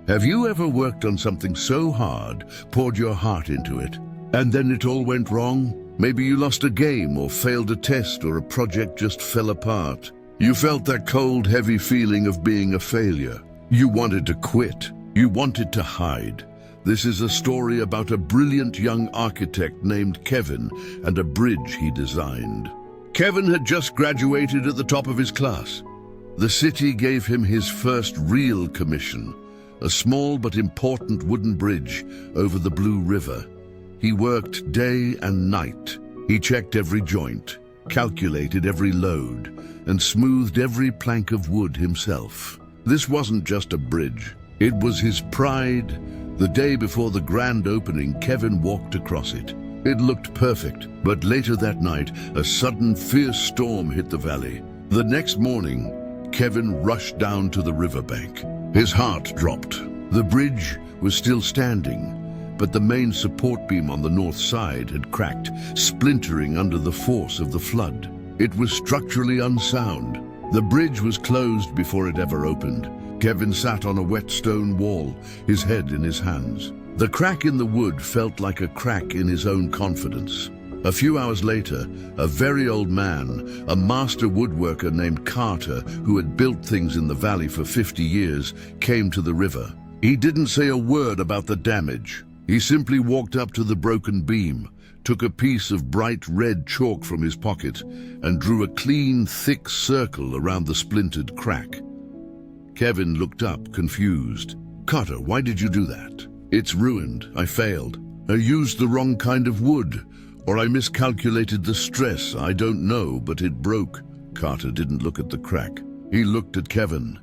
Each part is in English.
Have you ever worked on something so hard, poured your heart into it, and then it all went wrong? Maybe you lost a game or failed a test or a project just fell apart. You felt that cold, heavy feeling of being a failure. You wanted to quit. You wanted to hide. This is a story about a brilliant young architect named Kevin and a bridge he designed. Kevin had just graduated at the top of his class. The city gave him his first real commission, a small but important wooden bridge over the Blue River. He worked day and night. He checked every joint, calculated every load, and smoothed every plank of wood himself. This wasn't just a bridge. It was his pride. The day before the grand opening, Kevin walked across it. It looked perfect, but later that night, a sudden fierce storm hit the valley. The next morning, Kevin rushed down to the riverbank. His heart dropped. The bridge was still standing, but the main support beam on the north side had cracked, splintering under the force of the flood. It was structurally unsound. The bridge was closed before it ever opened. Kevin sat on a wet stone wall, his head in his hands. The crack in the wood felt like a crack in his own confidence. A few hours later, a very old man, a master woodworker named Karter, who had built things in the valley for 50 years, came to the river. He didn't say a word about the damage. He simply walked up to the broken beam, took a piece of bright red chalk from his pocket, and drew a clean, thick circle around the splintered crack. Kevin looked up, confused. "Karter, why did you do that?" "It's ruined. I failed. I used the wrong kind of wood, or I miscalculated the stress. I don't know, but it broke." Karter didn't look at the crack. He looked at Kevin.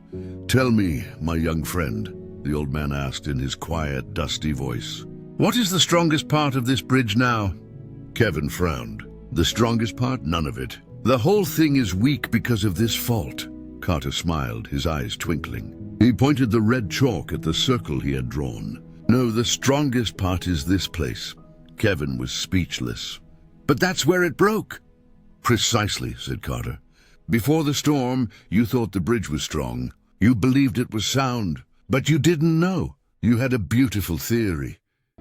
"Tell me, my young friend," the old man asked in his quiet, dusty voice, "what is the strongest part of this bridge now?" Kevin frowned. "The strongest part? None of it. The whole thing is weak because of this fault." Karter smiled, his eyes twinkling. He pointed the red chalk at the circle he had drawn. "No, the strongest part is this place." Kevin was speechless. "But that's where it broke." "Precisely," said Karter. "Before the storm, you thought the bridge was strong. You believed it was sound, but you didn't know. You had a beautiful theory."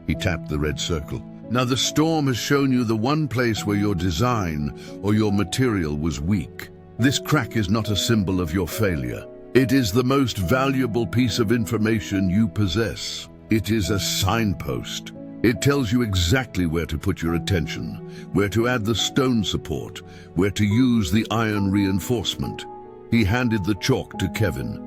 He tapped the red circle. "Now the storm has shown you the one place where your design or your material was weak. This crack is not a symbol of your failure. It is the most valuable piece of information you possess. It is a signpost. It tells you exactly where to put your attention, where to add the stone support, where to use the iron reinforcement." He handed the chalk to Kevin.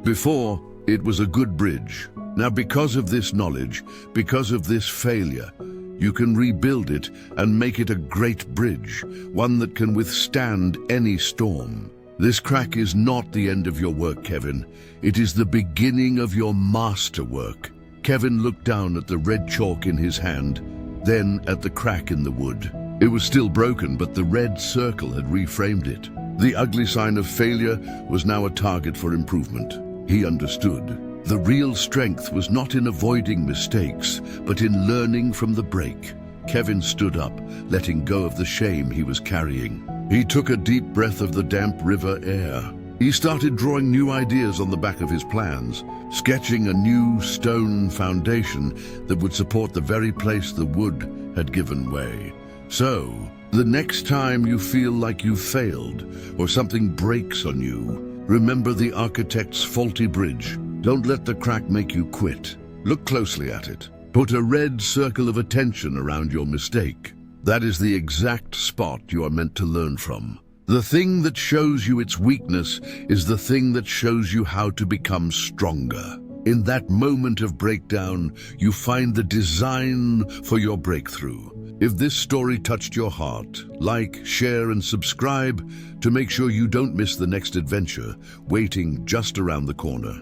"Before, it was a good bridge. Now, because of this knowledge, because of this failure, you can rebuild it and make it a great bridge, one that can withstand any storm. This crack is not the end of your work, Kevin. It is the beginning of your masterwork." Kevin looked down at the red chalk in his hand, then at the crack in the wood. It was still broken, but the red circle had reframed it. The ugly sign of failure was now a target for improvement. He understood. The real strength was not in avoiding mistakes, but in learning from the break. Kevin stood up, letting go of the shame he was carrying. He took a deep breath of the damp river air. He started drawing new ideas on the back of his plans, sketching a new stone foundation that would support the very place the wood had given way. So, the next time you feel like you failed or something breaks on you, remember the architect's faulty bridge. Don't let the crack make you quit. Look closely at it. Put a red circle of attention around your mistake. That is the exact spot you are meant to learn from. The thing that shows you its weakness is the thing that shows you how to become stronger. In that moment of breakdown, you find the design for your breakthrough. If this story touched your heart, like, share, and subscribe to make sure you don't miss the next adventure waiting just around the corner.